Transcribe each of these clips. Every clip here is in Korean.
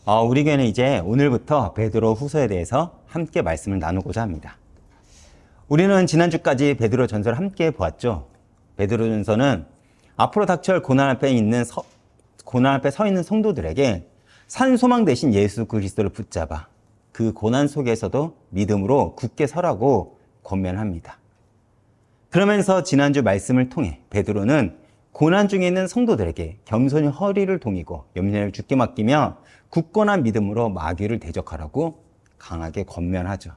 우리 교회는 이제 오늘부터 베드로 후서에 대해서 함께 말씀을 나누고자 합니다. 우리는 지난주까지 베드로 전서를 함께 보았죠. 베드로 전서는 앞으로 닥쳐올 고난 앞에 서 있는 성도들에게 산 소망 대신 예수 그리스도를 붙잡아 그 고난 속에서도 믿음으로 굳게 서라고 권면합니다. 그러면서 지난주 말씀을 통해 베드로는 고난 중에 있는 성도들에게 겸손히 허리를 동이고 염려를 주께 맡기며 굳건한 믿음으로 마귀를 대적하라고 강하게 권면하죠.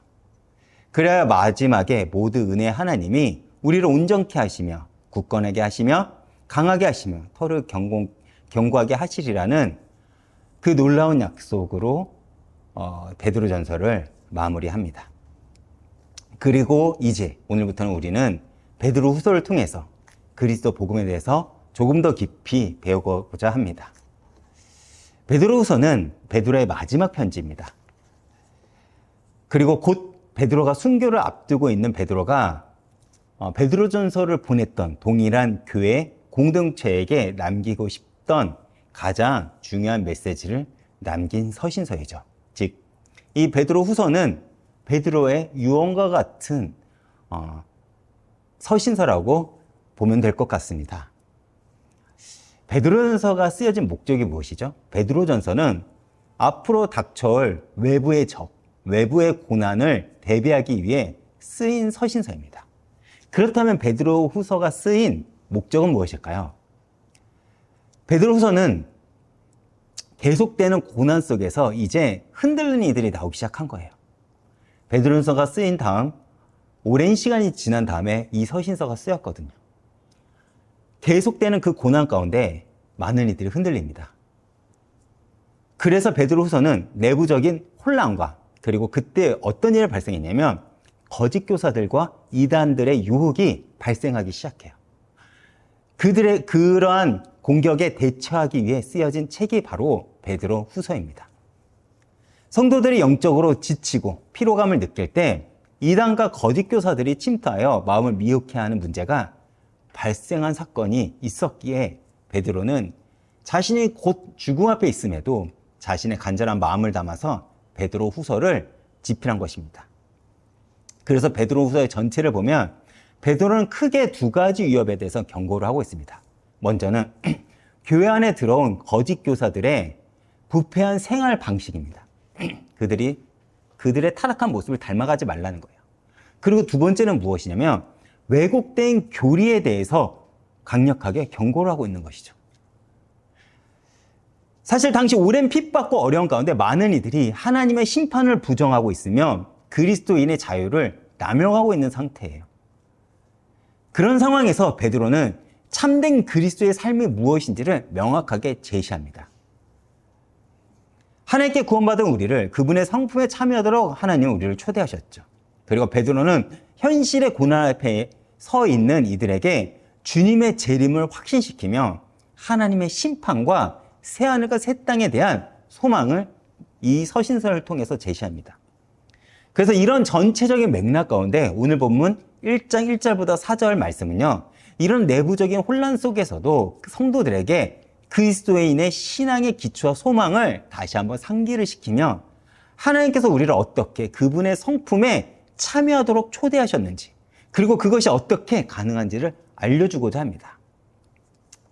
그래야 마지막에 모두 은혜의 하나님이 우리를 온전케 하시며 굳건하게 하시며 강하게 하시며 서로 견고하게 하시리라는 그 놀라운 약속으로 베드로 전서를 마무리합니다. 그리고 이제 오늘부터는 우리는 베드로 후서를 통해서 그리스도 복음에 대해서 조금 더 깊이 배우고자 합니다. 베드로 후서는 베드로의 마지막 편지입니다. 그리고 곧 베드로가 순교를 앞두고 있는 베드로가 베드로 전서를 보냈던 동일한 교회 공동체에게 남기고 싶던 가장 중요한 메시지를 남긴 서신서이죠. 즉, 이 베드로 후서는 베드로의 유언과 같은 서신서라고 보면 될 것 같습니다. 베드로전서가 쓰여진 목적이 무엇이죠? 베드로전서는 앞으로 닥쳐올 외부의 적, 외부의 고난을 대비하기 위해 쓰인 서신서입니다. 그렇다면 베드로 후서가 쓰인 목적은 무엇일까요? 베드로 후서는 계속되는 고난 속에서 이제 흔들리는 이들이 나오기 시작한 거예요. 베드로 후서가 쓰인 다음 오랜 시간이 지난 다음에 이 서신서가 쓰였거든요. 계속되는 그 고난 가운데 많은 이들이 흔들립니다. 그래서 베드로 후서는 내부적인 혼란과 그리고 그때 어떤 일이 발생했냐면 거짓 교사들과 이단들의 유혹이 발생하기 시작해요. 그러한 공격에 대처하기 위해 쓰여진 책이 바로 베드로 후서입니다. 성도들이 영적으로 지치고 피로감을 느낄 때 이단과 거짓 교사들이 침투하여 마음을 미혹해 하는 문제가 발생한 사건이 있었기에 베드로는 자신이 곧 죽음 앞에 있음에도 자신의 간절한 마음을 담아서 베드로 후서를 집필한 것입니다. 그래서 베드로 후서의 전체를 보면 베드로는 크게 두 가지 위협에 대해서 경고를 하고 있습니다. 먼저는 교회 안에 들어온 거짓 교사들의 부패한 생활 방식입니다. 그들의 타락한 모습을 닮아가지 말라는 거예요. 그리고 두 번째는 무엇이냐면 왜곡된 교리에 대해서 강력하게 경고를 하고 있는 것이죠. 사실 당시 오랜 핍박과 어려움 가운데 많은 이들이 하나님의 심판을 부정하고 있으며 그리스도인의 자유를 남용하고 있는 상태예요. 그런 상황에서 베드로는 참된 그리스도의 삶이 무엇인지를 명확하게 제시합니다. 하나님께 구원받은 우리를 그분의 성품에 참여하도록 하나님은 우리를 초대하셨죠. 그리고 베드로는 현실의 고난 앞에 서 있는 이들에게 주님의 재림을 확신시키며 하나님의 심판과 새하늘과 새 땅에 대한 소망을 이 서신서를 통해서 제시합니다. 그래서 이런 전체적인 맥락 가운데 오늘 본문 1장 1절부터 4절 말씀은요, 이런 내부적인 혼란 속에서도 성도들에게 그리스도인의 신앙의 기초와 소망을 다시 한번 상기를 시키며 하나님께서 우리를 어떻게 그분의 성품에 참여하도록 초대하셨는지, 그리고 그것이 어떻게 가능한지를 알려주고자 합니다.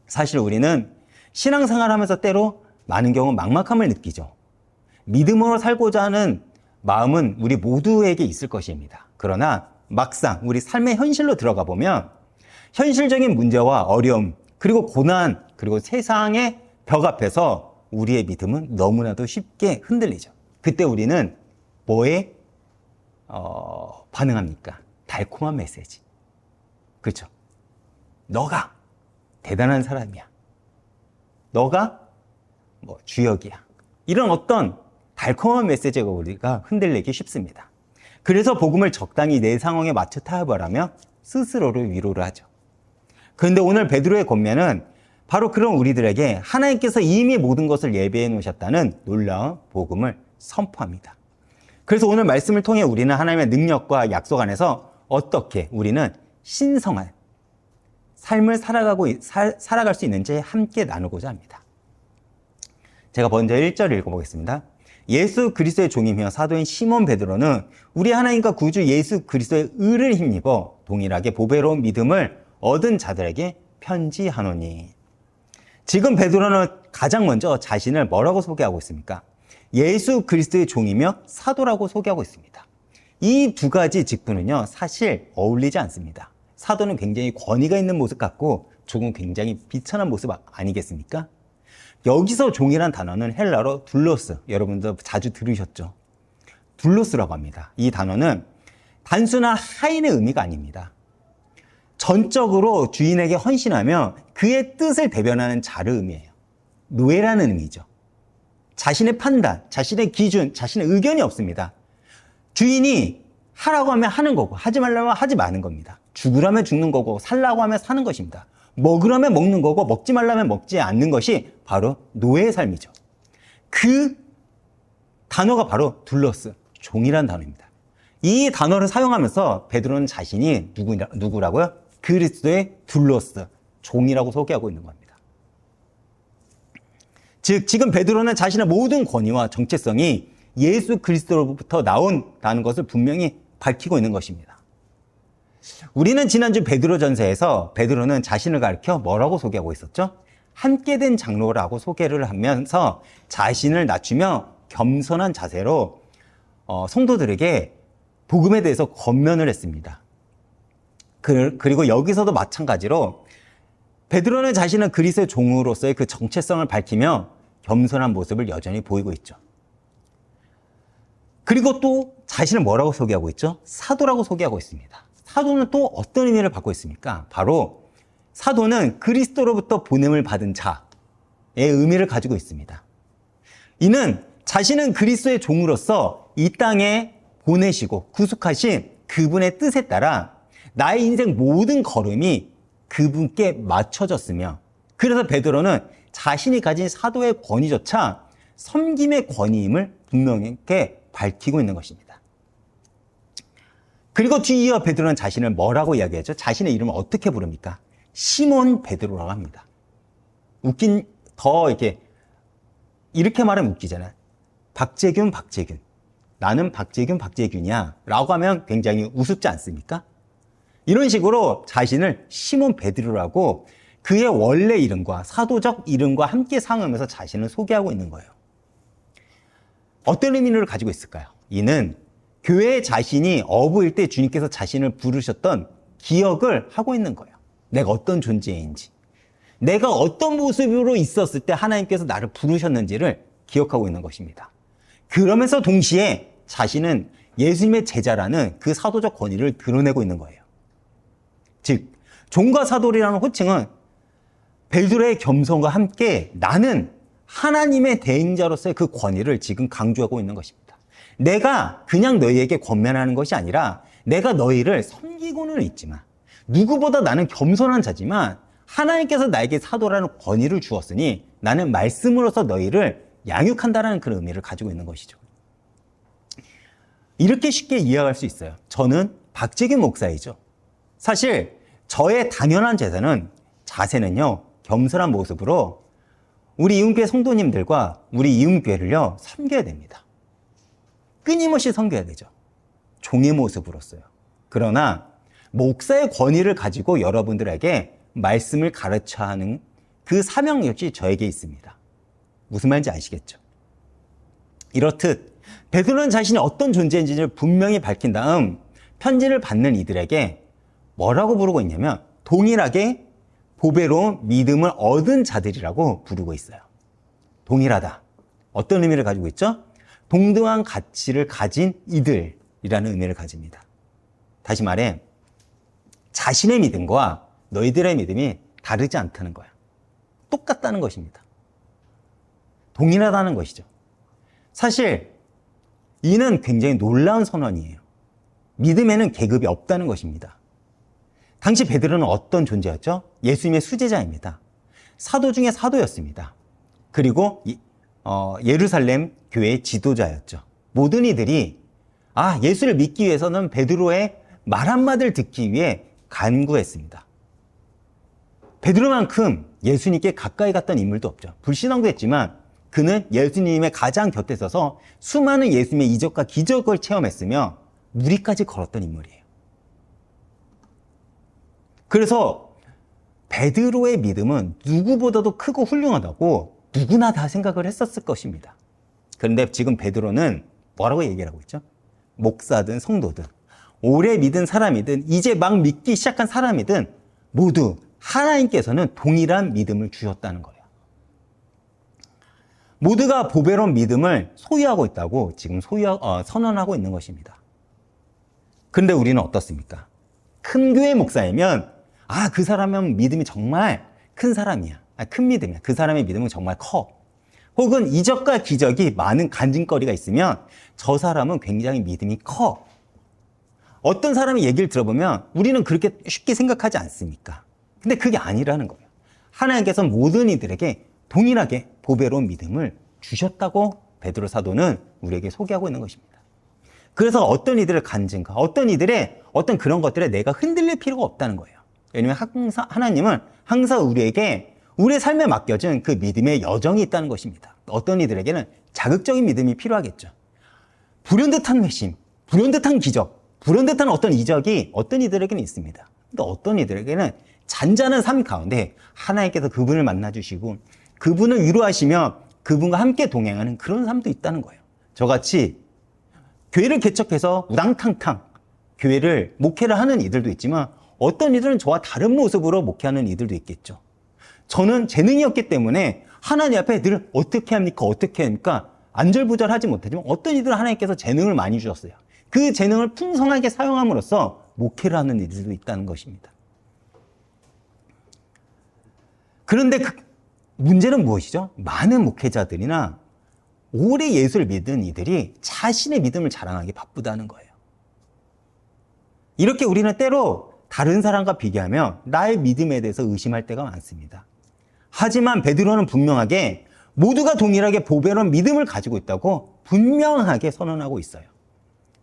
사실 우리는 신앙생활을 하면서 때로 많은 경우 막막함을 느끼죠. 믿음으로 살고자 하는 마음은 우리 모두에게 있을 것입니다. 그러나 막상 우리 삶의 현실로 들어가 보면 현실적인 문제와 어려움, 그리고 고난, 그리고 세상의 벽 앞에서 우리의 믿음은 너무나도 쉽게 흔들리죠. 그때 우리는 뭐에 반응합니까? 달콤한 메시지. 그렇죠? 너가 대단한 사람이야. 너가 주역이야. 이런 어떤 달콤한 메시지가 우리가 흔들리기 쉽습니다. 그래서 복음을 적당히 내 상황에 맞춰 타협하라며 스스로를 위로를 하죠. 그런데 오늘 베드로의 권면은 바로 그런 우리들에게 하나님께서 이미 모든 것을 예배해 놓으셨다는 놀라운 복음을 선포합니다. 그래서 오늘 말씀을 통해 우리는 하나님의 능력과 약속 안에서 어떻게 우리는 신성한 삶을 살아갈 수 있는지 함께 나누고자 합니다. 제가 먼저 1절을 읽어보겠습니다. 예수 그리스도의 종이며 사도인 시몬 베드로는 우리 하나님과 구주 예수 그리스도의 의를 힘입어 동일하게 보배로운 믿음을 얻은 자들에게 편지하노니. 지금 베드로는 가장 먼저 자신을 뭐라고 소개하고 있습니까? 예수 그리스도의 종이며 사도라고 소개하고 있습니다. 이 두 가지 직분은요, 사실 어울리지 않습니다. 사도는 굉장히 권위가 있는 모습 같고 종은 굉장히 비천한 모습 아니겠습니까? 여기서 종이란 단어는 헬라로 둘로스, 여러분도 자주 들으셨죠? 둘로스라고 합니다. 이 단어는 단순한 하인의 의미가 아닙니다. 전적으로 주인에게 헌신하며 그의 뜻을 대변하는 자를 의미해요. 노예라는 의미죠. 자신의 판단, 자신의 기준, 자신의 의견이 없습니다. 주인이 하라고 하면 하는 거고 하지 말라면 하지 마는 겁니다. 죽으라면 죽는 거고 살라고 하면 사는 것입니다. 먹으라면 먹는 거고 먹지 말라면 먹지 않는 것이 바로 노예의 삶이죠. 그 단어가 바로 둘러스, 종이란 단어입니다. 이 단어를 사용하면서 베드로는 자신이 누구라고요? 그리스도의 둘러스, 종이라고 소개하고 있는 겁니다. 즉 지금 베드로는 자신의 모든 권위와 정체성이 예수 그리스도로부터 나온다는 것을 분명히 밝히고 있는 것입니다. 우리는 지난주 베드로전서에서 베드로는 자신을 가리켜 뭐라고 소개하고 있었죠? 함께 된 장로라고 소개를 하면서 자신을 낮추며 겸손한 자세로 성도들에게 복음에 대해서 권면을 했습니다. 그리고 여기서도 마찬가지로 베드로는 자신은 그리스도의 종으로서의 그 정체성을 밝히며 겸손한 모습을 여전히 보이고 있죠. 그리고 또 자신을 뭐라고 소개하고 있죠? 사도라고 소개하고 있습니다. 사도는 또 어떤 의미를 갖고 있습니까? 바로 사도는 그리스도로부터 보냄을 받은 자의 의미를 가지고 있습니다. 이는 자신은 그리스도의 종으로서 이 땅에 보내시고 구속하신 그분의 뜻에 따라 나의 인생 모든 걸음이 그분께 맞춰졌으며, 그래서 베드로는 자신이 가진 사도의 권위조차 섬김의 권위임을 분명하게 밝히고 있는 것입니다. 그리고 뒤이어 베드로는 자신을 뭐라고 이야기하죠? 자신의 이름을 어떻게 부릅니까? 시몬 베드로라고 합니다. 이렇게 말하면 웃기잖아요. 박재균. 나는 박재균이야 라고 하면 굉장히 우습지 않습니까? 이런 식으로 자신을 시몬 베드로라고 그의 원래 이름과 사도적 이름과 함께 상하면서 자신을 소개하고 있는 거예요. 어떤 의미를 가지고 있을까요? 이는 교회 자신이 어부일 때 주님께서 자신을 부르셨던 기억을 하고 있는 거예요. 내가 어떤 존재인지, 내가 어떤 모습으로 있었을 때 하나님께서 나를 부르셨는지를 기억하고 있는 것입니다. 그러면서 동시에 자신은 예수님의 제자라는 그 사도적 권위를 드러내고 있는 거예요. 즉, 종과 사도라는 호칭은 베드로의 겸손과 함께 나는 하나님의 대행자로서의 그 권위를 지금 강조하고 있는 것입니다. 내가 그냥 너희에게 권면하는 것이 아니라 내가 너희를 섬기고는 있지만, 누구보다 나는 겸손한 자지만 하나님께서 나에게 사도라는 권위를 주었으니 나는 말씀으로서 너희를 양육한다는 그런 의미를 가지고 있는 것이죠. 이렇게 쉽게 이해할 수 있어요. 저는 박재균 목사이죠. 사실 저의 당연한 자세는요, 겸손한 모습으로 우리 이음교회 성도님들과 우리 이음교회를요 섬겨야 됩니다. 끊임없이 섬겨야 되죠. 종의 모습으로서요. 그러나 목사의 권위를 가지고 여러분들에게 말씀을 가르쳐야 하는 그 사명 역시 저에게 있습니다. 무슨 말인지 아시겠죠? 이렇듯 베드로는 자신이 어떤 존재인지를 분명히 밝힌 다음 편지를 받는 이들에게 뭐라고 부르고 있냐면 동일하게 보배로운 믿음을 얻은 자들이라고 부르고 있어요. 동일하다. 어떤 의미를 가지고 있죠? 동등한 가치를 가진 이들이라는 의미를 가집니다. 다시 말해 자신의 믿음과 너희들의 믿음이 다르지 않다는 거야. 똑같다는 것입니다. 동일하다는 것이죠. 사실 이는 굉장히 놀라운 선언이에요. 믿음에는 계급이 없다는 것입니다. 당시 베드로는 어떤 존재였죠? 예수님의 수제자입니다. 사도 중에 사도였습니다. 그리고 예루살렘 교회의 지도자였죠. 모든 이들이 예수를 믿기 위해서는 베드로의 말 한마디를 듣기 위해 간구했습니다. 베드로만큼 예수님께 가까이 갔던 인물도 없죠. 불신앙도 했지만 그는 예수님의 가장 곁에 서서 수많은 예수님의 이적과 기적을 체험했으며 무리까지 걸었던 인물이에요. 그래서 베드로의 믿음은 누구보다도 크고 훌륭하다고 누구나 다 생각을 했었을 것입니다. 그런데 지금 베드로는 뭐라고 얘기를 하고 있죠? 목사든 성도든 오래 믿은 사람이든 이제 막 믿기 시작한 사람이든 모두 하나님께서는 동일한 믿음을 주셨다는 거예요. 모두가 보배로운 믿음을 소유하고 있다고 지금 선언하고 있는 것입니다. 그런데 우리는 어떻습니까? 큰 교회 목사이면 그 사람은 믿음이 정말 큰 사람이야. 큰 믿음이야. 그 사람의 믿음은 정말 커. 혹은 이적과 기적이 많은 간증거리가 있으면 저 사람은 굉장히 믿음이 커. 어떤 사람의 얘기를 들어보면 우리는 그렇게 쉽게 생각하지 않습니까? 근데 그게 아니라는 거예요. 하나님께서 모든 이들에게 동일하게 보배로운 믿음을 주셨다고 베드로 사도는 우리에게 소개하고 있는 것입니다. 그래서 어떤 이들의 간증과 어떤 이들의 어떤 그런 것들에 내가 흔들릴 필요가 없다는 거예요. 왜냐하면 하나님은 항상 우리에게 우리의 삶에 맡겨진 그 믿음의 여정이 있다는 것입니다. 어떤 이들에게는 자극적인 믿음이 필요하겠죠. 불현듯한 회심, 불현듯한 기적, 불현듯한 어떤 이적이 어떤 이들에게는 있습니다. 근데 어떤 이들에게는 잔잔한 삶 가운데 하나님께서 그분을 만나주시고 그분을 위로하시며 그분과 함께 동행하는 그런 삶도 있다는 거예요. 저같이 교회를 개척해서 우당탕탕 교회를 목회를 하는 이들도 있지만 어떤 이들은 저와 다른 모습으로 목회하는 이들도 있겠죠. 저는 재능이 없기 때문에 하나님 앞에 늘 어떻게 합니까? 안절부절하지 못하지만 어떤 이들은 하나님께서 재능을 많이 주셨어요. 그 재능을 풍성하게 사용함으로써 목회를 하는 이들도 있다는 것입니다. 그런데 문제는 무엇이죠? 많은 목회자들이나 오래 예수를 믿은 이들이 자신의 믿음을 자랑하기 바쁘다는 거예요. 이렇게 우리는 때로 다른 사람과 비교하며 나의 믿음에 대해서 의심할 때가 많습니다. 하지만 베드로는 분명하게 모두가 동일하게 보배로운 믿음을 가지고 있다고 분명하게 선언하고 있어요.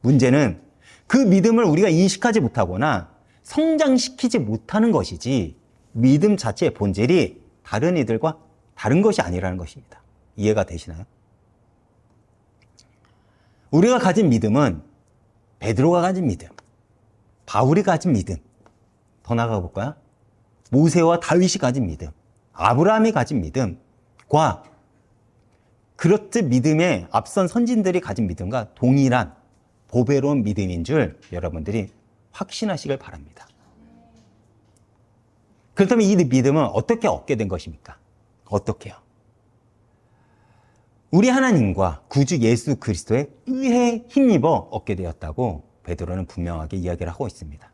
문제는 그 믿음을 우리가 인식하지 못하거나 성장시키지 못하는 것이지 믿음 자체의 본질이 다른 이들과 다른 것이 아니라는 것입니다. 이해가 되시나요? 우리가 가진 믿음은 베드로가 가진 믿음, 바울이 가진 믿음, 더 나아가 볼까요? 모세와 다윗이 가진 믿음, 아브라함이 가진 믿음과 그렇듯 믿음의 앞선 선진들이 가진 믿음과 동일한 보배로운 믿음인 줄 여러분들이 확신하시길 바랍니다. 그렇다면 이 믿음은 어떻게 얻게 된 것입니까? 어떻게요? 우리 하나님과 구주 예수 그리스도의 의에 힘입어 얻게 되었다고 베드로는 분명하게 이야기를 하고 있습니다.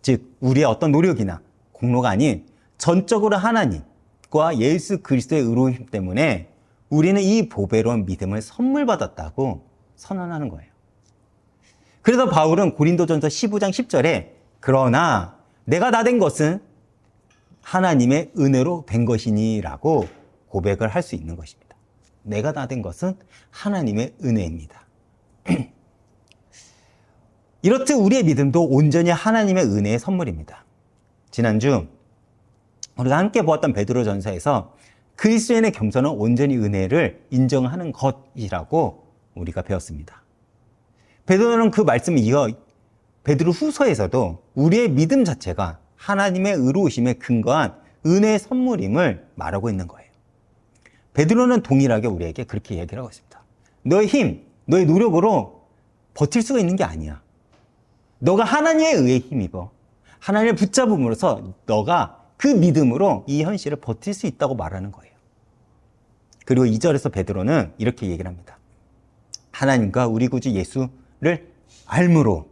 즉 우리의 어떤 노력이나 공로가 아닌 전적으로 하나님과 예수 그리스도의 의로움 때문에 우리는 이 보배로운 믿음을 선물 받았다고 선언하는 거예요. 그래서 바울은 고린도전서 15장 10절에 그러나 내가 다 된 것은 하나님의 은혜로 된 것이니라고 고백을 할 수 있는 것입니다. 내가 다 된 것은 하나님의 은혜입니다. 이렇듯 우리의 믿음도 온전히 하나님의 은혜의 선물입니다. 지난주 우리가 함께 보았던 베드로전서에서 그리스도인의 겸손은 온전히 은혜를 인정하는 것이라고 우리가 배웠습니다. 베드로는 그 말씀을 이어 베드로 후서에서도 우리의 믿음 자체가 하나님의 의로우심에 근거한 은혜의 선물임을 말하고 있는 거예요. 베드로는 동일하게 우리에게 그렇게 얘기를 하고 있습니다. 너의 힘, 너의 노력으로 버틸 수가 있는 게 아니야. 너가 하나님의 의에 힘입어. 하나님을 붙잡음으로써 너가 그 믿음으로 이 현실을 버틸 수 있다고 말하는 거예요. 그리고 2절에서 베드로는 이렇게 얘기를 합니다. 하나님과 우리 구주 예수를 알므로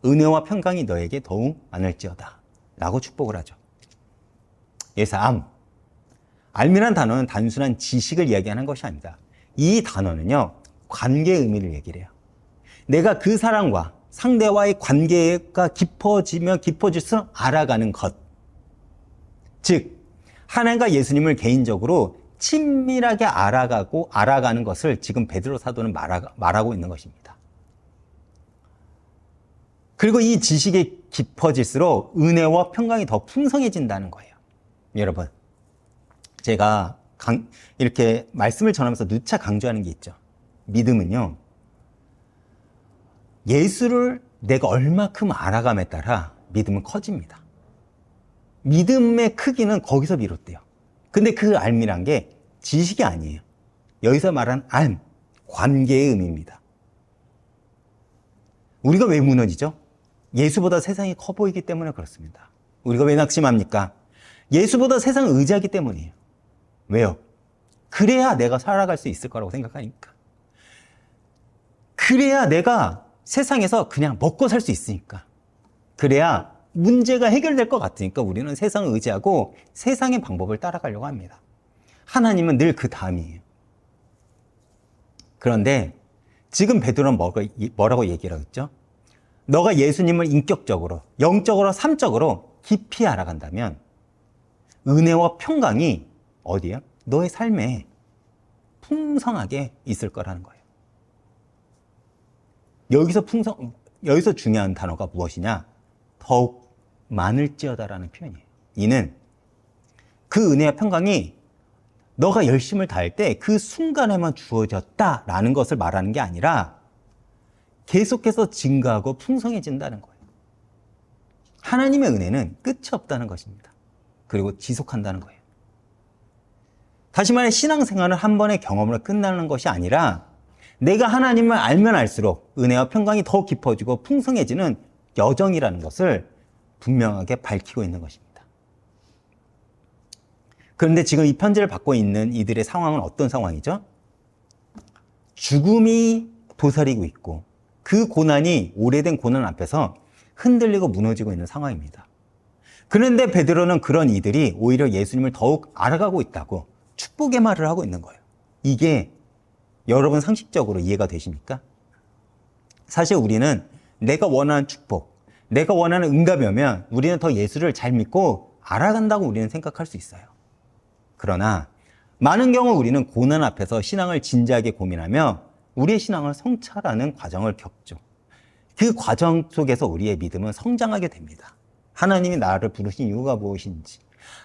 은혜와 평강이 너에게 더욱 많을지어다 라고 축복을 하죠. 여기서 알미란 단어는 단순한 지식을 이야기하는 것이 아닙니다. 이 단어는요, 관계의 의미를 얘기를 해요. 내가 그 사람과 상대와의 관계가 깊어지면 깊어질수록 알아가는 것. 즉, 하나님과 예수님을 개인적으로 친밀하게 알아가는 것을 지금 베드로 사도는 말하고 있는 것입니다. 그리고 이 지식이 깊어질수록 은혜와 평강이 더 풍성해진다는 거예요. 여러분, 제가 이렇게 말씀을 전하면서 누차 강조하는 게 있죠. 믿음은요, 예수를 내가 얼마큼 알아감에 따라 믿음은 커집니다. 믿음의 크기는 거기서 비롯돼요. 근데 그 알미란 게 지식이 아니에요. 여기서 말한 알, 관계의 의미입니다. 우리가 왜 무너지죠? 예수보다 세상이 커 보이기 때문에 그렇습니다. 우리가 왜 낙심합니까? 예수보다 세상을 의지하기 때문이에요. 왜요? 그래야 내가 살아갈 수 있을 거라고 생각하니까. 그래야 내가 세상에서 그냥 먹고 살 수 있으니까. 그래야 문제가 해결될 것 같으니까 우리는 세상을 의지하고 세상의 방법을 따라가려고 합니다. 하나님은 늘 그 다음이에요. 그런데 지금 베드로는 뭐라고 얘기를 하겠죠? 너가 예수님을 인격적으로, 영적으로, 삼적으로 깊이 알아간다면 은혜와 평강이 어디야? 너의 삶에 풍성하게 있을 거라는 거예요. 여기서 중요한 단어가 무엇이냐? 더욱 많을지어다라는 표현이에요. 이는 그 은혜와 평강이 너가 열심을 다할 때 그 순간에만 주어졌다라는 것을 말하는 게 아니라 계속해서 증가하고 풍성해진다는 거예요. 하나님의 은혜는 끝이 없다는 것입니다. 그리고 지속한다는 거예요. 다시 말해 신앙생활은 한 번의 경험으로 끝나는 것이 아니라 내가 하나님을 알면 알수록 은혜와 평강이 더 깊어지고 풍성해지는 여정이라는 것을 분명하게 밝히고 있는 것입니다. 그런데 지금 이 편지를 받고 있는 이들의 상황은 어떤 상황이죠? 죽음이 도사리고 있고 그 고난이 오래된 고난 앞에서 흔들리고 무너지고 있는 상황입니다. 그런데 베드로는 그런 이들이 오히려 예수님을 더욱 알아가고 있다고 축복의 말을 하고 있는 거예요. 이게 여러분 상식적으로 이해가 되십니까? 사실 우리는 내가 원하는 축복, 내가 원하는 응답이 오면 우리는 더 예수를 잘 믿고 알아간다고 우리는 생각할 수 있어요. 그러나 많은 경우 우리는 고난 앞에서 신앙을 진지하게 고민하며 우리의 신앙을 성찰하는 과정을 겪죠. 그 과정 속에서 우리의 믿음은 성장하게 됩니다. 하나님이 나를 부르신 이유가 무엇인지,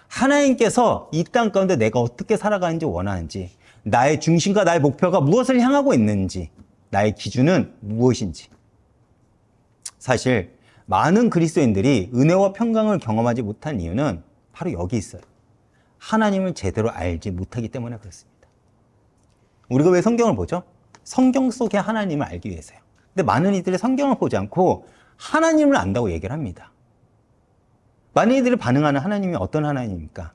하나님께서 이 땅 가운데 내가 어떻게 살아가는지 원하는지, 나의 중심과 나의 목표가 무엇을 향하고 있는지, 나의 기준은 무엇인지. 사실 많은 그리스도인들이 은혜와 평강을 경험하지 못한 이유는 바로 여기 있어요. 하나님을 제대로 알지 못하기 때문에 그렇습니다. 우리가 왜 성경을 보죠? 성경 속의 하나님을 알기 위해서요. 근데 많은 이들이 성경을 보지 않고 하나님을 안다고 얘기를 합니다. 많은 이들이 반응하는 하나님이 어떤 하나님입니까?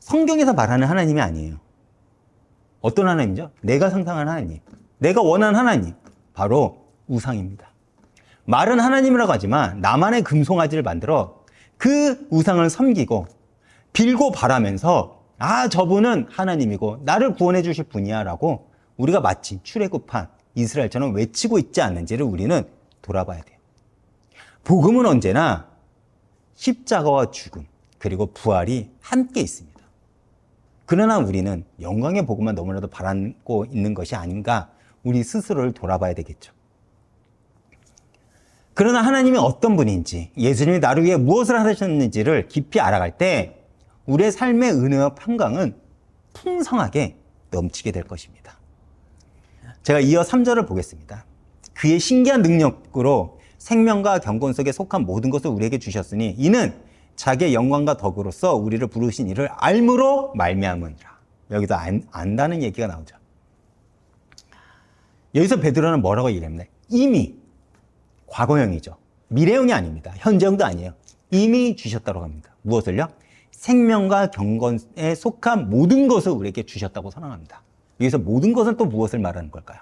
성경에서 말하는 하나님이 아니에요. 어떤 하나님이죠? 내가 상상하는 하나님, 내가 원하는 하나님, 바로 우상입니다. 말은 하나님이라고 하지만 나만의 금송아지를 만들어 그 우상을 섬기고 빌고 바라면서 저분은 하나님이고 나를 구원해 주실 분이야 라고 우리가 마치 출애굽한 이스라엘처럼 외치고 있지 않는지를 우리는 돌아봐야 돼요. 복음은 언제나 십자가와 죽음 그리고 부활이 함께 있습니다. 그러나 우리는 영광의 복음만 너무나도 바라고 있는 것이 아닌가, 우리 스스로를 돌아봐야 되겠죠. 그러나 하나님이 어떤 분인지, 예수님이 나를 위해 무엇을 하셨는지를 깊이 알아갈 때 우리의 삶의 은혜와 평강은 풍성하게 넘치게 될 것입니다. 제가 이어 3절을 보겠습니다. 그의 신기한 능력으로 생명과 경건 속에 속한 모든 것을 우리에게 주셨으니 이는 자기의 영광과 덕으로서 우리를 부르신 이를 알므로 말미암으니라. 여기서 안다는 얘기가 나오죠. 여기서 베드로는 뭐라고 얘기합니까? 이미, 과거형이죠. 미래형이 아닙니다. 현재형도 아니에요. 이미 주셨다고 합니다. 무엇을요? 생명과 경건에 속한 모든 것을 우리에게 주셨다고 선언합니다. 여기서 모든 것은 또 무엇을 말하는 걸까요?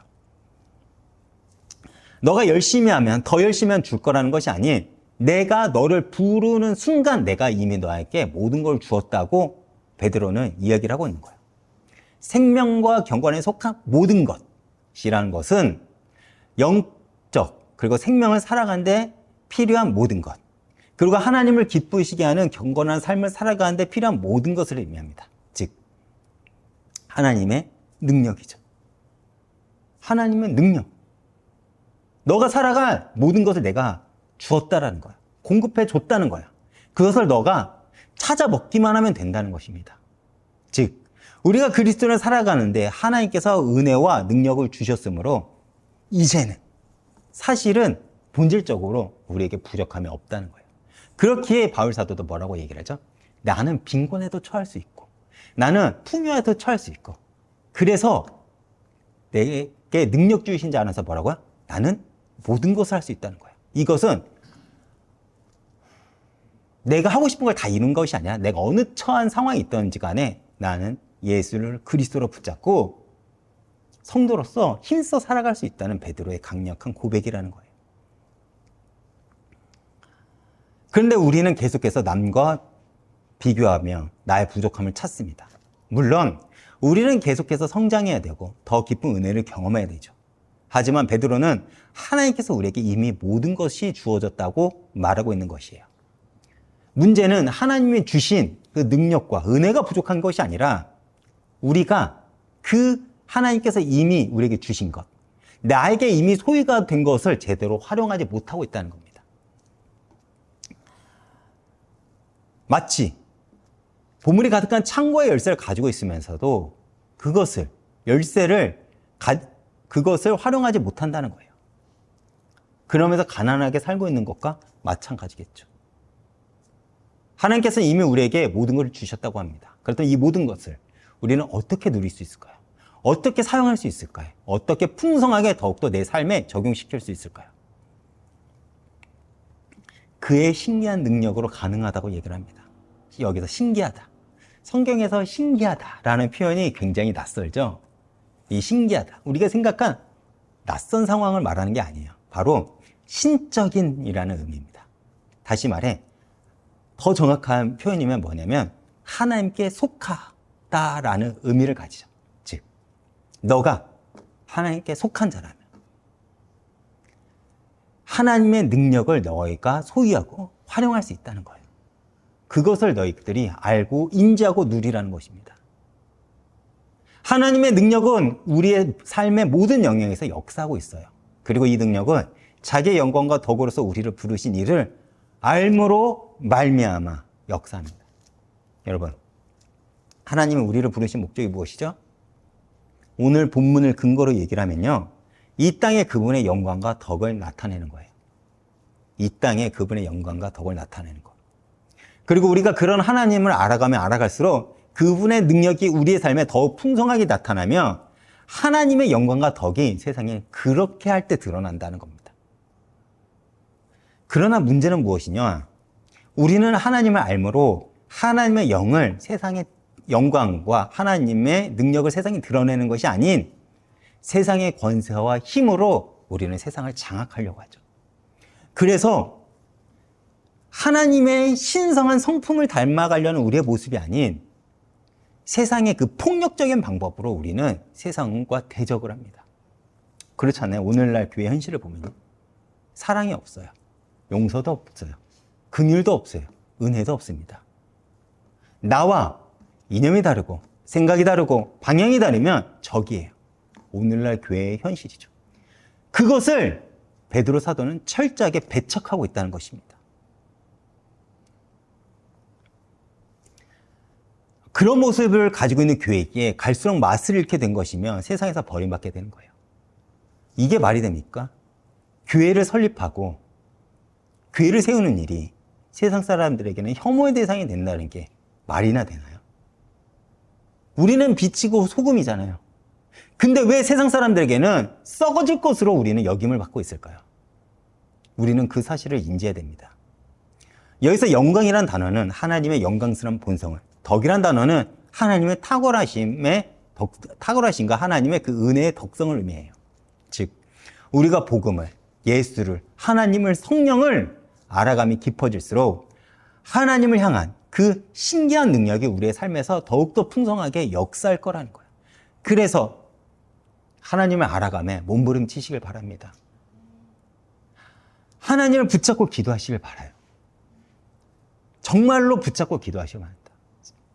너가 열심히 하면, 더 열심히 하면 줄 거라는 것이 아닌 내가 너를 부르는 순간 내가 이미 너에게 모든 걸 주었다고 베드로는 이야기를 하고 있는 거예요. 생명과 경건에 속한 모든 것이라는 것은 영적, 그리고 생명을 살아가는 데 필요한 모든 것, 그리고 하나님을 기쁘시게 하는 경건한 삶을 살아가는 데 필요한 모든 것을 의미합니다. 즉, 하나님의 능력이죠. 하나님의 능력. 너가 살아갈 모든 것을 내가 주었다라는 거야. 공급해 줬다는 거야. 그것을 너가 찾아 먹기만 하면 된다는 것입니다. 즉, 우리가 그리스도를 살아가는데 하나님께서 은혜와 능력을 주셨으므로 이제는 사실은 본질적으로 우리에게 부족함이 없다는 거예요. 그렇기에 바울 사도도 뭐라고 얘기를 하죠? 나는 빈곤에도 처할 수 있고 나는 풍요에도 처할 수 있고 그래서 내게 능력 주신 자 안에서 뭐라고요? 나는 모든 것을 할 수 있다는 거예요. 이것은 내가 하고 싶은 걸 다 이룬 것이 아니라 내가 어느 처한 상황이 있든지 간에 나는 예수를 그리스도로 붙잡고 성도로서 힘써 살아갈 수 있다는 베드로의 강력한 고백이라는 거예요. 그런데 우리는 계속해서 남과 비교하며 나의 부족함을 찾습니다. 물론 우리는 계속해서 성장해야 되고 더 깊은 은혜를 경험해야 되죠. 하지만 베드로는 하나님께서 우리에게 이미 모든 것이 주어졌다고 말하고 있는 것이에요. 문제는 하나님이 주신 그 능력과 은혜가 부족한 것이 아니라 우리가 그 하나님께서 이미 우리에게 주신 것, 나에게 이미 소유가 된 것을 제대로 활용하지 못하고 있다는 겁니다. 마치 보물이 가득한 창고의 열쇠를 가지고 있으면서도 열쇠를 활용하지 못한다는 거예요. 그러면서 가난하게 살고 있는 것과 마찬가지겠죠. 하나님께서는 이미 우리에게 모든 것을 주셨다고 합니다. 그렇다면 이 모든 것을 우리는 어떻게 누릴 수 있을까요? 어떻게 사용할 수 있을까요? 어떻게 풍성하게 더욱더 내 삶에 적용시킬 수 있을까요? 그의 신기한 능력으로 가능하다고 얘기를 합니다. 여기서 신기하다. 성경에서 신기하다라는 표현이 굉장히 낯설죠? 이 신기하다. 우리가 생각한 낯선 상황을 말하는 게 아니에요. 바로 신적인이라는 의미입니다. 다시 말해, 더 정확한 표현이면 뭐냐면 하나님께 속하다라는 의미를 가지죠. 즉, 너가 하나님께 속한 자라면 하나님의 능력을 너희가 소유하고 활용할 수 있다는 거예요. 그것을 너희들이 알고 인지하고 누리라는 것입니다. 하나님의 능력은 우리의 삶의 모든 영역에서 역사하고 있어요. 그리고 이 능력은 자기의 영광과 덕으로서 우리를 부르신 이를 알므로 말미암아 역사합니다. 여러분, 하나님은 우리를 부르신 목적이 무엇이죠? 오늘 본문을 근거로 얘기를 하면요, 이 땅에 그분의 영광과 덕을 나타내는 거예요. 이 땅에 그분의 영광과 덕을 나타내는 거. 그리고 우리가 그런 하나님을 알아가면 알아갈수록 그분의 능력이 우리의 삶에 더 풍성하게 나타나며 하나님의 영광과 덕이 세상에 그렇게 할 때 드러난다는 겁니다. 그러나 문제는 무엇이냐? 우리는 하나님을 알므로 하나님의 영을 세상의 영광과 하나님의 능력을 세상에 드러내는 것이 아닌 세상의 권세와 힘으로 우리는 세상을 장악하려고 하죠. 그래서 하나님의 신성한 성품을 닮아가려는 우리의 모습이 아닌 세상의 그 폭력적인 방법으로 우리는 세상과 대적을 합니다. 그렇잖아요. 오늘날 교회 현실을 보면 사랑이 없어요. 용서도 없어요. 긍휼도 없어요. 은혜도 없습니다. 나와 이념이 다르고 생각이 다르고 방향이 다르면 적이에요. 오늘날 교회의 현실이죠. 그것을 베드로 사도는 철저하게 배척하고 있다는 것입니다. 그런 모습을 가지고 있는 교회에 갈수록 맛을 잃게 된 것이며 세상에서 버림받게 되는 거예요. 이게 말이 됩니까? 교회를 설립하고 교회를 세우는 일이 세상 사람들에게는 혐오의 대상이 된다는 게 말이나 되나요? 우리는 빛이고 소금이잖아요. 근데 왜 세상 사람들에게는 썩어질 것으로 우리는 역임을 받고 있을까요? 우리는 그 사실을 인지해야 됩니다. 여기서 영광이란 단어는 하나님의 영광스러운 본성을, 덕이란 단어는 하나님의 탁월하심과 하나님의 그 은혜의 덕성을 의미해요. 즉, 우리가 복음을, 예수를, 하나님을, 성령을 알아감이 깊어질수록 하나님을 향한 그 신기한 능력이 우리의 삶에서 더욱더 풍성하게 역사할 거라는 거예요. 그래서 하나님을 알아감에 몸부림치시길 바랍니다. 하나님을 붙잡고 기도하시길 바라요. 정말로 붙잡고 기도하시길 바랍니다.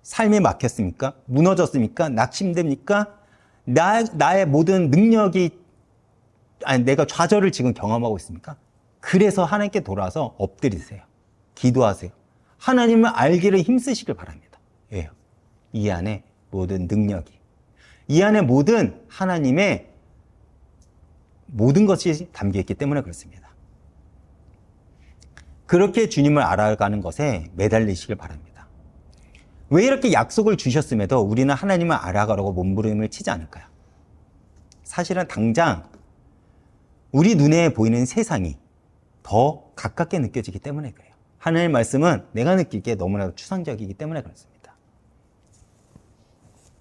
삶이 막혔습니까? 무너졌습니까? 낙심됩니까? 나의 모든 능력이, 내가 좌절을 지금 경험하고 있습니까? 그래서 하나님께 돌아와서 엎드리세요. 기도하세요. 하나님을 알기를 힘쓰시길 바랍니다. 왜요? 이 안에 모든 능력이, 이 안에 모든 하나님의 모든 것이 담겨있기 때문에 그렇습니다. 그렇게 주님을 알아가는 것에 매달리시길 바랍니다. 왜 이렇게 약속을 주셨음에도 우리는 하나님을 알아가려고 몸부림을 치지 않을까요? 사실은 당장 우리 눈에 보이는 세상이 더 가깝게 느껴지기 때문에 그래요. 하나님의 말씀은 내가 느끼기에 너무나도 추상적이기 때문에 그렇습니다.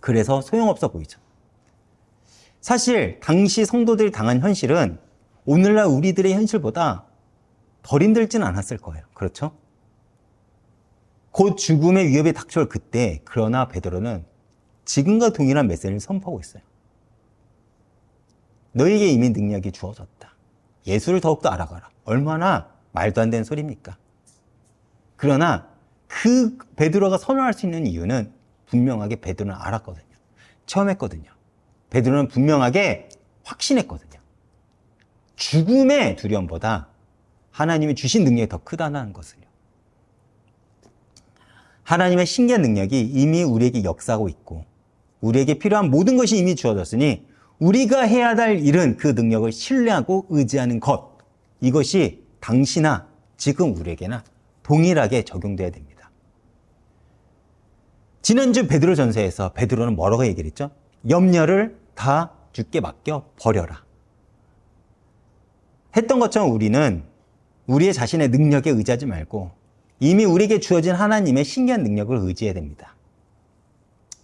그래서 소용없어 보이죠. 사실 당시 성도들이 당한 현실은 오늘날 우리들의 현실보다 덜 힘들지는 않았을 거예요. 그렇죠? 곧 죽음의 위협이 닥쳐올 그때, 그러나 베드로는 지금과 동일한 메시지를 선포하고 있어요. 너에게 이미 능력이 주어졌다. 예수를 더욱더 알아가라. 얼마나 말도 안 되는 소리입니까? 그러나 그 베드로가 선언할 수 있는 이유는 분명하게 베드로는 알았거든요. 체험했거든요. 베드로는 분명하게 확신했거든요. 죽음의 두려움보다 하나님이 주신 능력이 더 크다는 것을요. 하나님의 신기한 능력이 이미 우리에게 역사하고 있고 우리에게 필요한 모든 것이 이미 주어졌으니 우리가 해야 할 일은 그 능력을 신뢰하고 의지하는 것, 이것이 당시나 지금 우리에게나 동일하게 적용돼야 됩니다. 지난주 베드로 전서에서 베드로는 뭐라고 얘기를 했죠? 염려를 다 주께 맡겨 버려라 했던 것처럼 우리는 우리의 자신의 능력에 의지하지 말고 이미 우리에게 주어진 하나님의 신기한 능력을 의지해야 됩니다.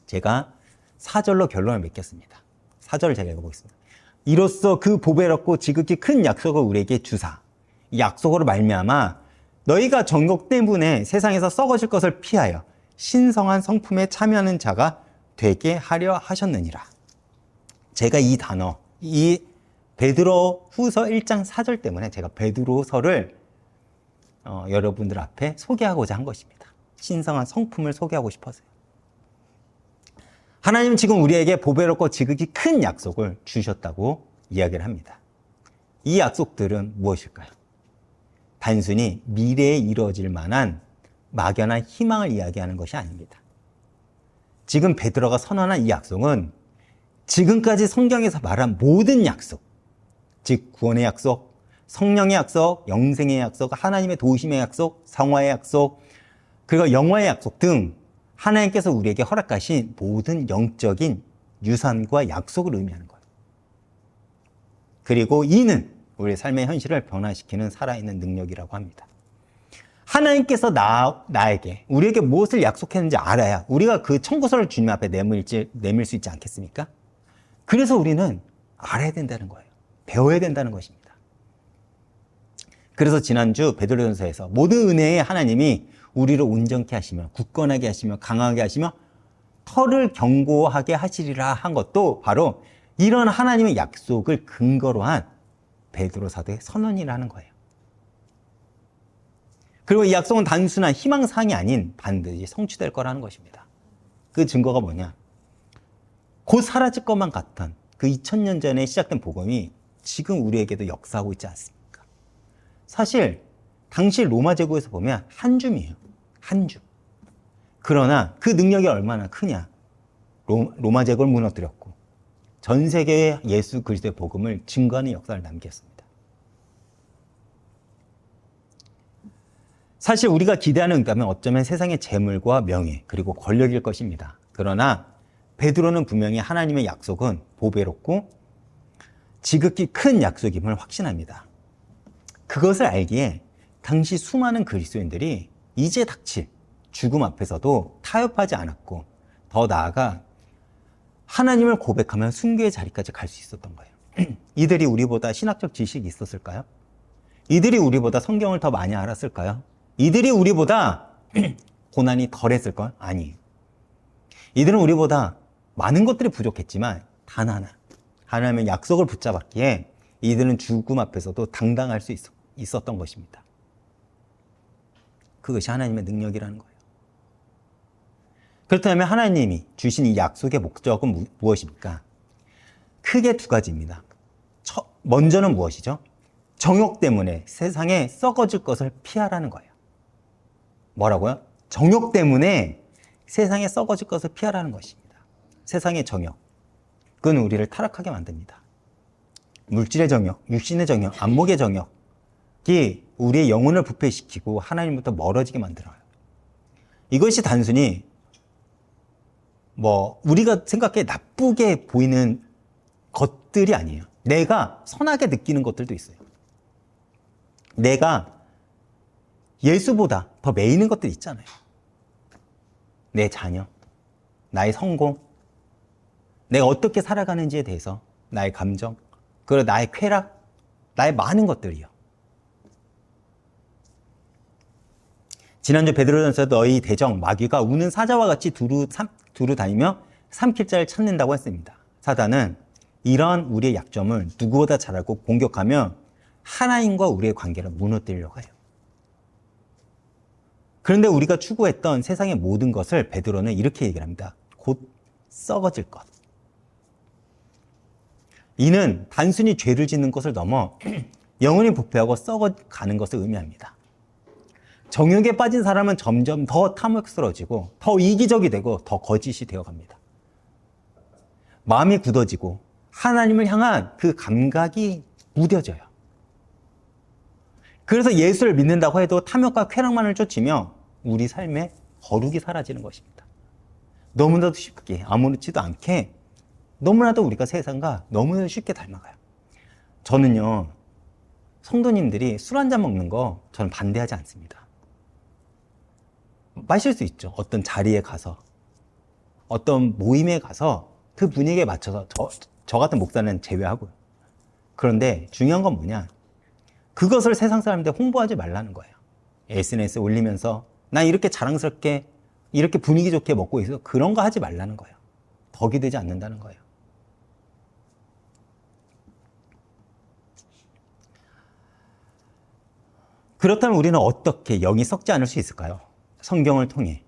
제가 4절로 결론을 맺겠습니다. 4절을 제가 읽어보겠습니다. 이로써 그 보배롭고 지극히 큰 약속을 우리에게 주사, 이 약속으로 말미암아 너희가 정욕 때문에 세상에서 썩어질 것을 피하여 신성한 성품에 참여하는 자가 되게 하려 하셨느니라. 제가 이 단어, 이 베드로 후서 1장 4절 때문에 제가 베드로서를 여러분들 앞에 소개하고자 한 것입니다. 신성한 성품을 소개하고 싶어서요. 하나님은 지금 우리에게 보배롭고 지극히 큰 약속을 주셨다고 이야기를 합니다. 이 약속들은 무엇일까요? 단순히 미래에 이루어질 만한 막연한 희망을 이야기하는 것이 아닙니다. 지금 베드로가 선언한 이 약속은 지금까지 성경에서 말한 모든 약속, 즉 구원의 약속, 성령의 약속, 영생의 약속, 하나님의 도우심의 약속, 성화의 약속, 그리고 영화의 약속 등 하나님께서 우리에게 허락하신 모든 영적인 유산과 약속을 의미하는 거예요. 그리고 이는 우리의 삶의 현실을 변화시키는 살아있는 능력이라고 합니다. 하나님께서 나에게, 우리에게 무엇을 약속했는지 알아야 우리가 그 청구서를 주님 앞에 내밀 수 있지 않겠습니까? 그래서 우리는 알아야 된다는 거예요. 배워야 된다는 것입니다. 그래서 지난주 베드로전서에서 모든 은혜의 하나님이 우리를 온전케 하시며 굳건하게 하시며 강하게 하시며 털을 견고하게 하시리라 한 것도 바로 이런 하나님의 약속을 근거로 한 베드로 사도의 선언이라는 거예요. 그리고 이 약속은 단순한 희망사항이 아닌 반드시 성취될 거라는 것입니다. 그 증거가 뭐냐? 곧 사라질 것만 같던 그 2000년 전에 시작된 복음이 지금 우리에게도 역사하고 있지 않습니까? 사실 당시 로마 제국에서 보면 한 줌이에요. 한 줌. 그러나 그 능력이 얼마나 크냐? 로마 제국을 무너뜨렸고 전 세계에 예수 그리스도의 복음을 증거하는 역사를 남겼습니다. 사실 우리가 기대하는 응답은 어쩌면 세상의 재물과 명예 그리고 권력일 것입니다. 그러나 베드로는 분명히 하나님의 약속은 보배롭고 지극히 큰 약속임을 확신합니다. 그것을 알기에 당시 수많은 그리스도인들이 이제 닥칠 죽음 앞에서도 타협하지 않았고 더 나아가 하나님을 고백하면 순교의 자리까지 갈 수 있었던 거예요. 이들이 우리보다 신학적 지식이 있었을까요? 이들이 우리보다 성경을 더 많이 알았을까요? 이들이 우리보다 고난이 덜했을까요? 아니에요. 이들은 우리보다 많은 것들이 부족했지만 단 하나, 하나님의 약속을 붙잡았기에 이들은 죽음 앞에서도 당당할 수 있었던 것입니다. 그것이 하나님의 능력이라는 거예요. 그렇다면 하나님이 주신 이 약속의 목적은 무엇입니까? 크게 두 가지입니다. 먼저는 무엇이죠? 정욕 때문에 세상에 썩어질 것을 피하라는 거예요. 뭐라고요? 정욕 때문에 세상에 썩어질 것을 피하라는 것입니다. 세상의 정욕, 그건 우리를 타락하게 만듭니다. 물질의 정욕, 육신의 정욕, 안목의 정욕이 우리의 영혼을 부패시키고 하나님부터 멀어지게 만들어요. 이것이 단순히 우리가 생각해 나쁘게 보이는 것들이 아니에요. 내가 선하게 느끼는 것들도 있어요. 내가 예수보다 더 매이는 것들이 있잖아요. 내 자녀, 나의 성공, 내가 어떻게 살아가는지에 대해서 나의 감정, 그리고 나의 쾌락, 나의 많은 것들이요. 지난주 베드로전서 너희 대적 마귀가 우는 사자와 같이 두루 다니며 삼킬 자를 찾는다고 했습니다. 사단은 이러한 우리의 약점을 누구보다 잘 알고 공격하며 하나님과 우리의 관계를 무너뜨리려고 해요. 그런데 우리가 추구했던 세상의 모든 것을 베드로는 이렇게 얘기를 합니다. 곧 썩어질 것. 이는 단순히 죄를 짓는 것을 넘어 영혼이 부패하고 썩어가는 것을 의미합니다. 정욕에 빠진 사람은 점점 더 탐욕스러워지고 더 이기적이 되고 더 거짓이 되어갑니다. 마음이 굳어지고 하나님을 향한 그 감각이 무뎌져요. 그래서 예수를 믿는다고 해도 탐욕과 쾌락만을 쫓으며 우리 삶에 거룩이 사라지는 것입니다. 너무나도 쉽게 아무렇지도 않게 너무나도 우리가 세상과 너무나도 쉽게 닮아가요. 저는요, 성도님들이 술 한잔 먹는 거 저는 반대하지 않습니다. 마실 수 있죠. 어떤 자리에 가서, 어떤 모임에 가서 그 분위기에 맞춰서 저 같은 목사는 제외하고요. 그런데 중요한 건 뭐냐? 그것을 세상 사람들한테 홍보하지 말라는 거예요. SNS에 올리면서 난 이렇게 자랑스럽게 이렇게 분위기 좋게 먹고 있어. 그런 거 하지 말라는 거예요. 덕이 되지 않는다는 거예요. 그렇다면 우리는 어떻게 영이 썩지 않을 수 있을까요? 성경을 통해,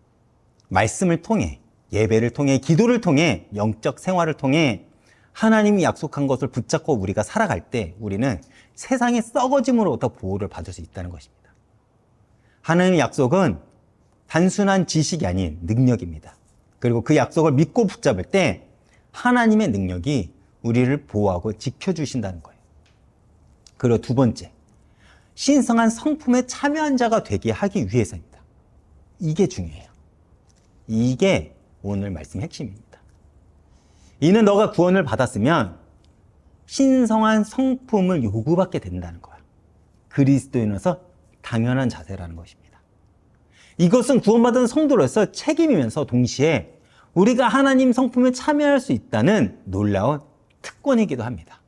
말씀을 통해, 예배를 통해, 기도를 통해, 영적 생활을 통해 하나님이 약속한 것을 붙잡고 우리가 살아갈 때 우리는 세상의 썩어짐으로부터 보호를 받을 수 있다는 것입니다. 하나님의 약속은 단순한 지식이 아닌 능력입니다. 그리고 그 약속을 믿고 붙잡을 때 하나님의 능력이 우리를 보호하고 지켜주신다는 거예요. 그리고 두 번째, 신성한 성품에 참여한 자가 되게 하기 위해서입니다. 이게 중요해요. 이게 오늘 말씀의 핵심입니다. 이는 너가 구원을 받았으면 신성한 성품을 요구받게 된다는 거야. 그리스도인으로서 당연한 자세라는 것입니다. 이것은 구원받은 성도로서 책임이면서 동시에 우리가 하나님 성품에 참여할 수 있다는 놀라운 특권이기도 합니다.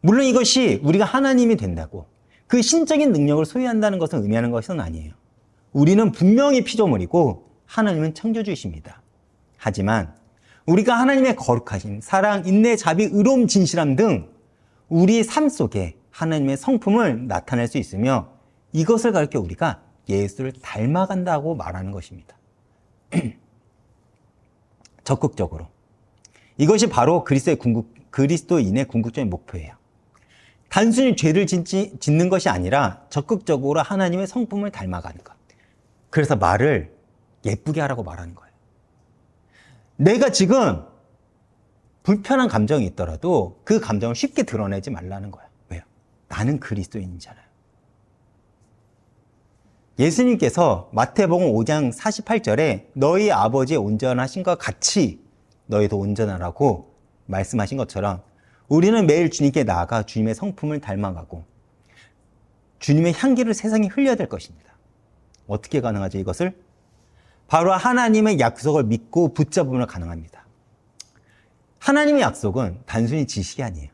물론 이것이 우리가 하나님이 된다고 그 신적인 능력을 소유한다는 것을 의미하는 것은 아니에요. 우리는 분명히 피조물이고 하나님은 창조주이십니다. 하지만 우리가 하나님의 거룩하신 사랑, 인내, 자비, 의로움, 진실함 등 우리의 삶 속에 하나님의 성품을 나타낼 수 있으며 이것을 가르쳐 우리가 예수를 닮아간다고 말하는 것입니다. 적극적으로. 이것이 바로 그리스도인의 궁극적인 목표예요. 단순히 죄를 짓는 것이 아니라 적극적으로 하나님의 성품을 닮아가는 것. 그래서 말을 예쁘게 하라고 말하는 거예요. 내가 지금 불편한 감정이 있더라도 그 감정을 쉽게 드러내지 말라는 거야. 왜요? 나는 그리스도인이잖아요. 예수님께서 마태복음 5장 48절에 너희 아버지의 온전하신 것 같이 너희도 온전하라고 말씀하신 것처럼 우리는 매일 주님께 나아가 주님의 성품을 닮아가고 주님의 향기를 세상에 흘려야 될 것입니다. 어떻게 가능하죠, 이것을? 바로 하나님의 약속을 믿고 붙잡으면 가능합니다. 하나님의 약속은 단순히 지식이 아니에요.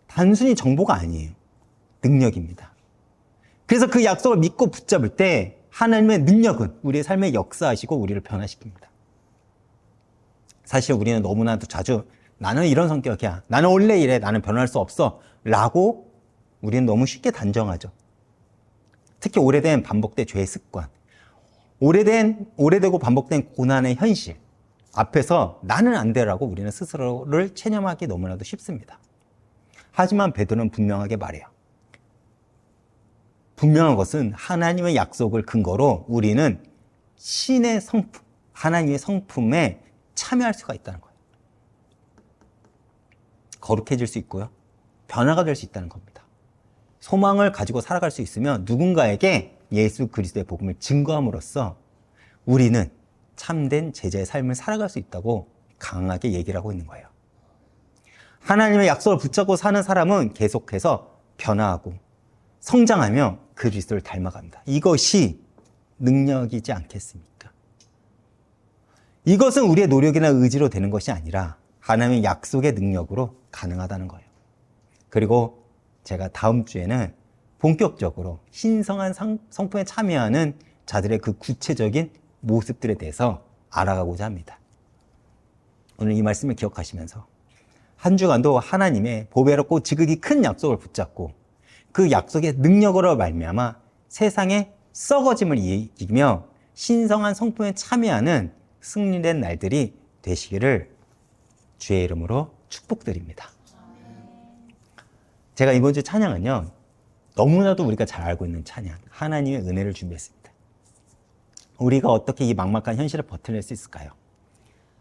단순히 정보가 아니에요. 능력입니다. 그래서 그 약속을 믿고 붙잡을 때 하나님의 능력은 우리의 삶에 역사하시고 우리를 변화시킵니다. 사실 우리는 너무나도 자주 나는 이런 성격이야. 나는 원래 이래. 나는 변할 수 없어. 라고 우리는 너무 쉽게 단정하죠. 특히 오래된 반복된 죄의 습관, 오래되고 반복된 고난의 현실 앞에서 나는 안 되라고 우리는 스스로를 체념하기 너무나도 쉽습니다. 하지만 베드로는 분명하게 말해요. 분명한 것은 하나님의 약속을 근거로 우리는 신의 성품, 하나님의 성품에 참여할 수가 있다는 거예요. 거룩해질 수 있고요. 변화가 될 수 있다는 겁니다. 소망을 가지고 살아갈 수 있으면 누군가에게 예수 그리스도의 복음을 증거함으로써 우리는 참된 제자의 삶을 살아갈 수 있다고 강하게 얘기를 하고 있는 거예요. 하나님의 약속을 붙잡고 사는 사람은 계속해서 변화하고 성장하며 그리스도를 닮아갑니다. 이것이 능력이지 않겠습니까? 이것은 우리의 노력이나 의지로 되는 것이 아니라 하나님의 약속의 능력으로 가능하다는 거예요. 그리고 제가 다음 주에는 본격적으로 신성한 성품에 참여하는 자들의 그 구체적인 모습들에 대해서 알아가고자 합니다. 오늘 이 말씀을 기억하시면서 한 주간도 하나님의 보배롭고 지극히 큰 약속을 붙잡고 그 약속의 능력으로 말미암아 세상의 썩어짐을 이기며 신성한 성품에 참여하는 승리된 날들이 되시기를 주의 이름으로 축복드립니다. 제가 이번 주 찬양은요, 너무나도 우리가 잘 알고 있는 찬양, 하나님의 은혜를 준비했습니다. 우리가 어떻게 이 막막한 현실을 버텨낼 수 있을까요?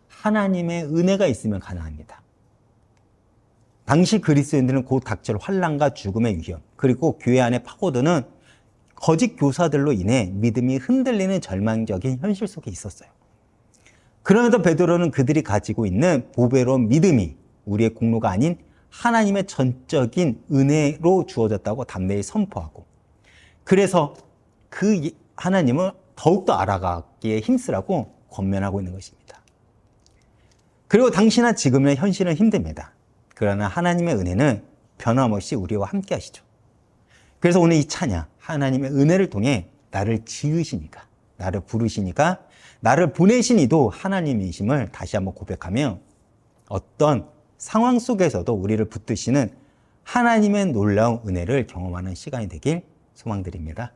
하나님의 은혜가 있으면 가능합니다. 당시 그리스도인들은 곧 닥칠 환난과 죽음의 위험, 그리고 교회 안에 파고드는 거짓 교사들로 인해 믿음이 흔들리는 절망적인 현실 속에 있었어요. 그러면서 베드로는 그들이 가지고 있는 보배로운 믿음이 우리의 공로가 아닌 하나님의 전적인 은혜로 주어졌다고 담대히 선포하고, 그래서 그 하나님을 더욱더 알아가기에 힘쓰라고 권면하고 있는 것입니다. 그리고 당시나 지금의 현실은 힘듭니다. 그러나 하나님의 은혜는 변함없이 우리와 함께 하시죠. 그래서 오늘 이 찬양, 하나님의 은혜를 통해 나를 지으시니까, 나를 부르시니까, 나를 보내신 이도 하나님이심을 다시 한번 고백하며 어떤 상황 속에서도 우리를 붙드시는 하나님의 놀라운 은혜를 경험하는 시간이 되길 소망드립니다.